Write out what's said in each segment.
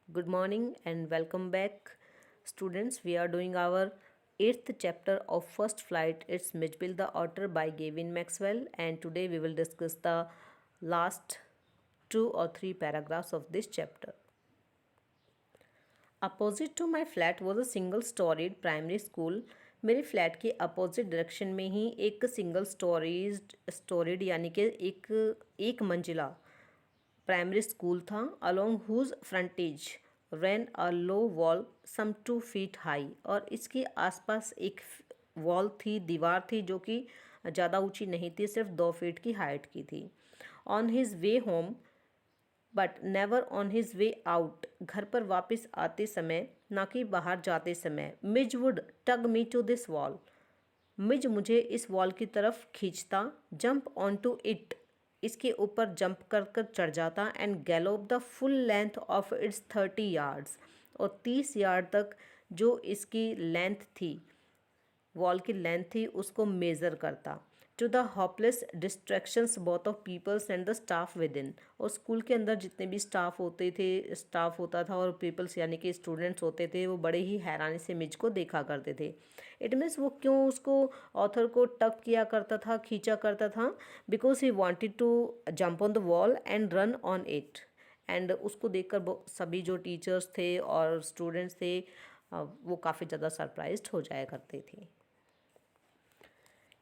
Good morning and welcome back, students. We are doing our eighth chapter of First Flight. It's Mitchell the Otter by Gavin Maxwell, and today we will discuss the last two or three paragraphs of this chapter. Opposite to my flat was a single storied primary school. मेरे flat के opposite direction में ही एक single storeyed यानी कि एक मंजिला primary school था along whose फ्रंटेज रैन अ लो wall सम 2 feet high. और इसके आसपास एक वॉल थी, दीवार थी जो कि ज़्यादा ऊंची नहीं थी, सिर्फ 2 फीट की हाइट की थी। On his way home but never on his way out, घर पर वापस आते समय ना कि बाहर जाते समय, Midge would tug me to this wall, Midge मुझे इस वॉल की तरफ खींचता, जंप ऑन टू इट, इसके ऊपर जंप कर कर चढ़ जाता, and gallop the full length of its 30 yards, और 30 यार्ड तक जो इसकी लेंथ थी, वॉल की लेंथ थी, उसको मेज़र करता। To the hopeless distractions both of peoples and the staff within, और स्कूल के अंदर जितने भी स्टाफ होता था और पीपल्स यानी कि स्टूडेंट्स होते थे, वो बड़े ही हैरानी से मिज को देखा करते थे। इट मीन्स वो क्यों उसको ऑथर को टग किया करता था, खींचा करता था, because he wanted to jump on the wall and run on it. And उसको देखकर सभी जो टीचर्स थे और स्टूडेंट्स थे वो काफ़ी ज़्यादा सरप्राइज्ड हो जाया करते थे।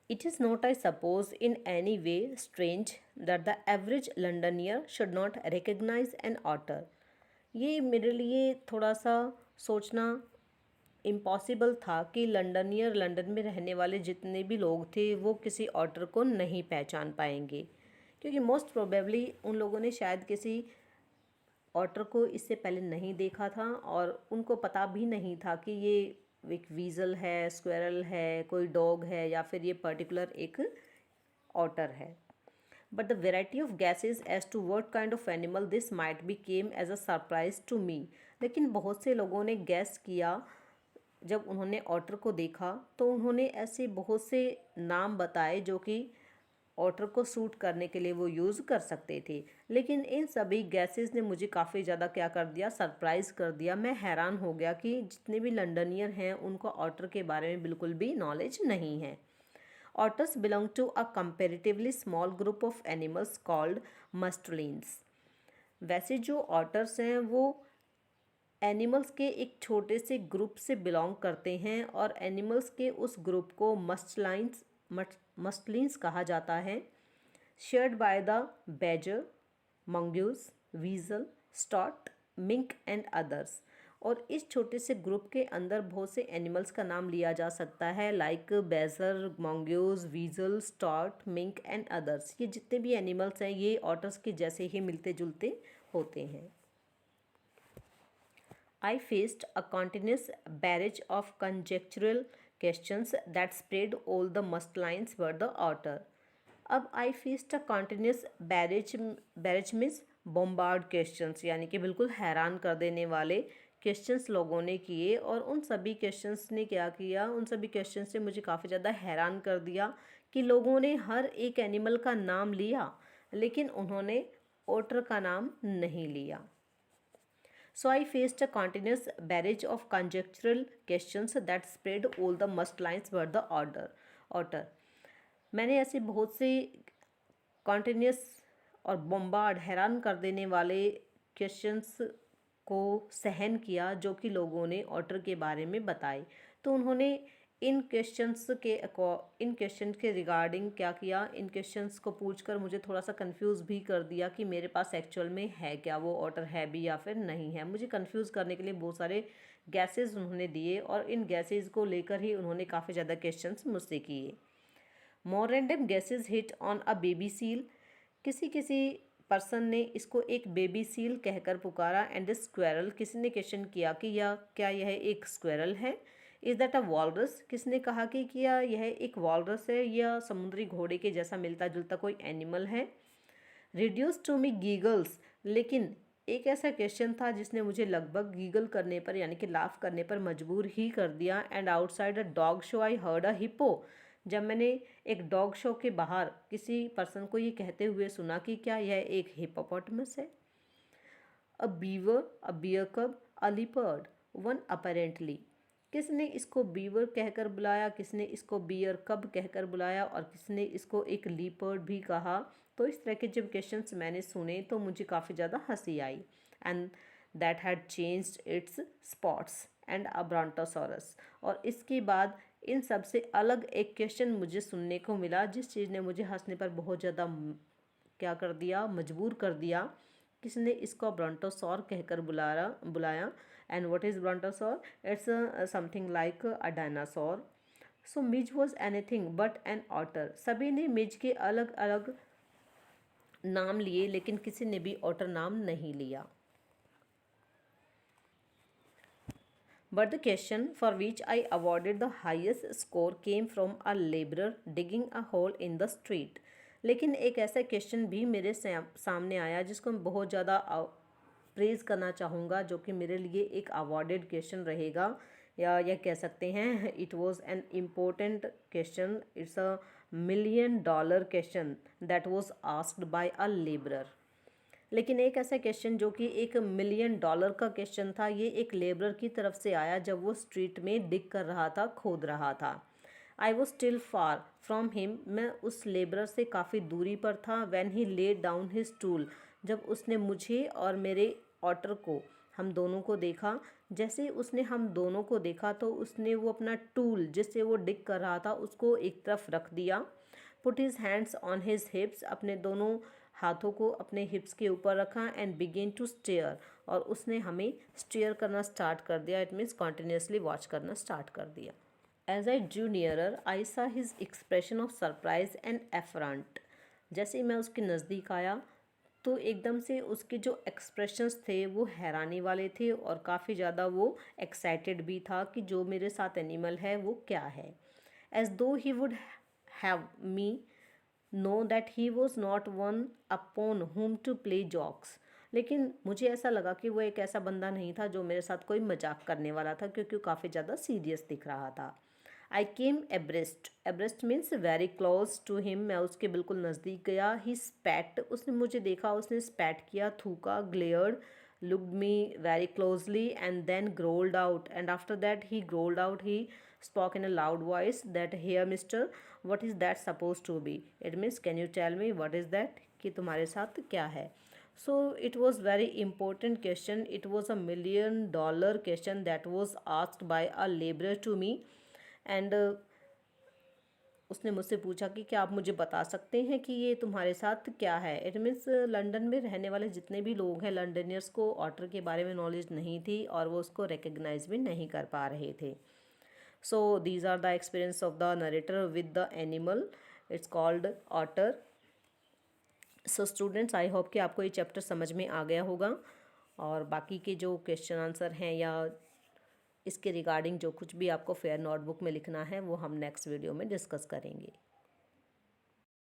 It is not, I suppose, in any way strange that the average Londoner should not recognize an author. ये मेरे लिए थोड़ा सा सोचना इम्पॉसिबल था कि लंदन में रहने वाले जितने भी लोग थे वो किसी ऑटर को नहीं पहचान पाएंगे, क्योंकि मोस्ट प्रोबेबली उन लोगों ने शायद किसी ऑटर को इससे पहले नहीं देखा था और उनको पता भी नहीं था कि ये एक वीज़ल है, स्क्वेरल है, कोई डॉग है, या फिर ये पर्टिकुलर एक ऑटर है। But the variety of guesses as to what kind of animal this might be came as a surprise to me. लेकिन बहुत से लोगों ने गैस किया, जब उन्होंने ऑटर को देखा तो उन्होंने ऐसे बहुत से नाम बताए जो कि ऑटर को सूट करने के लिए वो यूज़ कर सकते थे। लेकिन इन सभी गैसेस ने मुझे काफ़ी ज़्यादा क्या कर दिया, सरप्राइज़ कर दिया। मैं हैरान हो गया कि जितने भी लंडनियर हैं उनको ऑटर के बारे में बिल्कुल भी नॉलेज नहीं है। Otters belong to a comparatively small group of animals called mustelines. वैसे जो ऑटर्स हैं वो एनिमल्स के एक छोटे से ग्रुप से बिलोंग करते हैं और एनिमल्स के उस ग्रुप को मस्टलिन्स कहा जाता है। Shared by the badger, mongoose, weasel, stoat, mink and others. और इस छोटे से ग्रुप के अंदर बहुत से एनिमल्स का नाम लिया जा सकता है, like badger, mongoose, weasel, stoat, mink and others. ये जितने भी एनिमल्स हैं ये ऑटर्स के जैसे ही मिलते जुलते होते हैं। I faced a continuous barrage of conjectural questions that spread all the mustlines were the author. अब I faced a continuous barrage means bombard questions, यानी कि बिल्कुल हैरान कर देने वाले क्वेश्चंस लोगों ने किए। और उन सभी क्वेश्चंस ने क्या किया, उन सभी क्वेश्चंस ने मुझे काफ़ी ज़्यादा हैरान कर दिया कि लोगों ने हर एक एनिमल का नाम लिया लेकिन उन्होंने ओटर का नाम नहीं लिया। So I faced a continuous barrage of conjectural questions that spread all the mustlines were the order. मैंने ऐसे बहुत से कॉन्टिन्यूस और बॉम्बार्ड हैरान कर देने वाले क्वेश्चंस को सहन किया जो कि लोगों ने ऑर्डर के बारे में बताए। तो उन्होंने इन क्वेश्चन के रिगार्डिंग क्या किया, इन क्वेश्चंस को पूछकर मुझे थोड़ा सा कंफ्यूज भी कर दिया कि मेरे पास एक्चुअल में है क्या, वो ऑर्डर है भी या फिर नहीं है। मुझे कंफ्यूज करने के लिए बहुत सारे गैसेज उन्होंने दिए और इन गैसेज को लेकर ही उन्होंने काफ़ी ज़्यादा क्वेश्चंस मुझसे किए। More random guesses hit on a baby seal, किसी किसी पर्सन ने इसको एक बेबी सील कहकर पुकारा। एंड स्क्वेरल, किसी ने क्वेश्चन किया कि क्या यह एक स्क्वेरल है। इज़ दैट अ वॉलरस, किसने कहा कि क्या यह एक वॉलरस है या समुद्री घोड़े के जैसा मिलता जुलता कोई एनिमल है। रिड्यूस टू मी गीगल्स, लेकिन एक ऐसा क्वेश्चन था जिसने मुझे लगभग गीगल करने पर यानी कि लाफ करने पर मजबूर ही कर दिया। And outside a dog show I heard a hippo, जब मैंने एक डॉग शो के बाहर किसी पर्सन को ये कहते हुए सुना कि क्या यह एक हिप्पोपोटामस है। अ बीवर, अ बियर कब, अ लिपर्ड, वन अपेरेंटली। किसने इसको बीवर कहकर बुलाया, किसने इसको बियर कब कहकर बुलाया और किसने इसको एक लीपर्ड भी कहा। तो इस तरह के जब क्वेश्चंस मैंने सुने तो मुझे काफ़ी ज़्यादा हंसी आई। And that had changed its spots and a brontosaurus. और इसके बाद इन सब से अलग एक क्वेश्चन मुझे सुनने को मिला जिस चीज़ ने मुझे हंसने पर बहुत ज़्यादा क्या कर दिया, मजबूर कर दिया। किसने इसको ब्रॉन्टोसॉर कहकर बुलाया। And what is brontosaur? It's something like a dinosaur. So Midge was anything but an otter. सभी ने मिज के अलग अलग नाम लिए लेकिन किसी ने भी ऑटर नाम नहीं लिया। But the question for which I awarded the highest score came from a laborer digging a hole in the street. लेकिन एक ऐसा क्वेश्चन भी मेरे सामने आया जिसको मैं बहुत ज़्यादा प्रेज़ करना चाहूँगा, जो कि मेरे लिए एक अवॉर्डेड क्वेश्चन रहेगा, या यह कह सकते हैं it was an important question. It's a $1,000,000 question that was asked by a labourer. लेकिन एक ऐसा क्वेश्चन जो कि $1,000,000 का क्वेश्चन था, ये एक लेबरर की तरफ से आया जब वो स्ट्रीट में डिग कर रहा था, खोद रहा था। I was still far from him. मैं उस लेबरर से काफ़ी दूरी पर था। When he laid down his tool. जब उसने मुझे और मेरे ऑटर को, हम दोनों को देखा। जैसे उसने हम दोनों को देखा तो उसने वो अपना टूल जिससे वो डिग कर रहा था उसको एक तरफ रख दिया। Put his hands on his hips. अपने दोनों हाथों को अपने हिप्स के ऊपर रखा। And begin to stare. और उसने हमें स्टेयर करना स्टार्ट कर दिया। इट मीन्स कॉन्टिन्यूसली वॉच करना स्टार्ट कर दिया। As I drew nearer I saw his expression of surprise and affront. जैसे ही मैं उसके नज़दीक आया तो एकदम से उसके जो एक्सप्रेशंस थे वो हैरानी वाले थे और काफ़ी ज़्यादा वो एक्साइटेड भी था कि जो मेरे साथ एनिमल है वो क्या है। As though he would have me know that he was not one upon whom to play jokes. लेकिन मुझे ऐसा लगा कि वो एक ऐसा बंदा नहीं था जो मेरे साथ कोई मजाक करने वाला था, क्योंकि वो काफ़ी ज़्यादा सीरियस दिख रहा था। I came abreast. Abreast means very close to him. मैं उसके बिल्कुल नज़दीक गया। ही स्पैट। उसने मुझे देखा, उसने स्पैट किया, थूका, glared, looked me very closely and then growled out. And after that he growled out. He spoke in a loud voice that, here mister, what is that supposed to be? It means can you tell me what is that, कि तुम्हारे साथ क्या है। So it was very important question. It was $1,000,000 question that was asked by a laborer to me. And उसने मुझसे पूछा कि क्या आप मुझे बता सकते हैं कि ये तुम्हारे साथ क्या है। इट मीन्स लंदन में रहने वाले जितने भी लोग हैं, लंडनियर्स को ऑटर के बारे में नॉलेज नहीं थी और वो उसको रिकग्नाइज भी नहीं कर पा रहे थे। So these are the experience of the narrator with the animal. It's called otter. So students, I hope कि आपको ये चैप्टर समझ में आ गया होगा और बाकी के जो क्वेश्चन आंसर हैं या इसके रिगार्डिंग जो कुछ भी आपको फेयर नोटबुक में लिखना है वो हम नेक्स्ट वीडियो में डिस्कस करेंगे।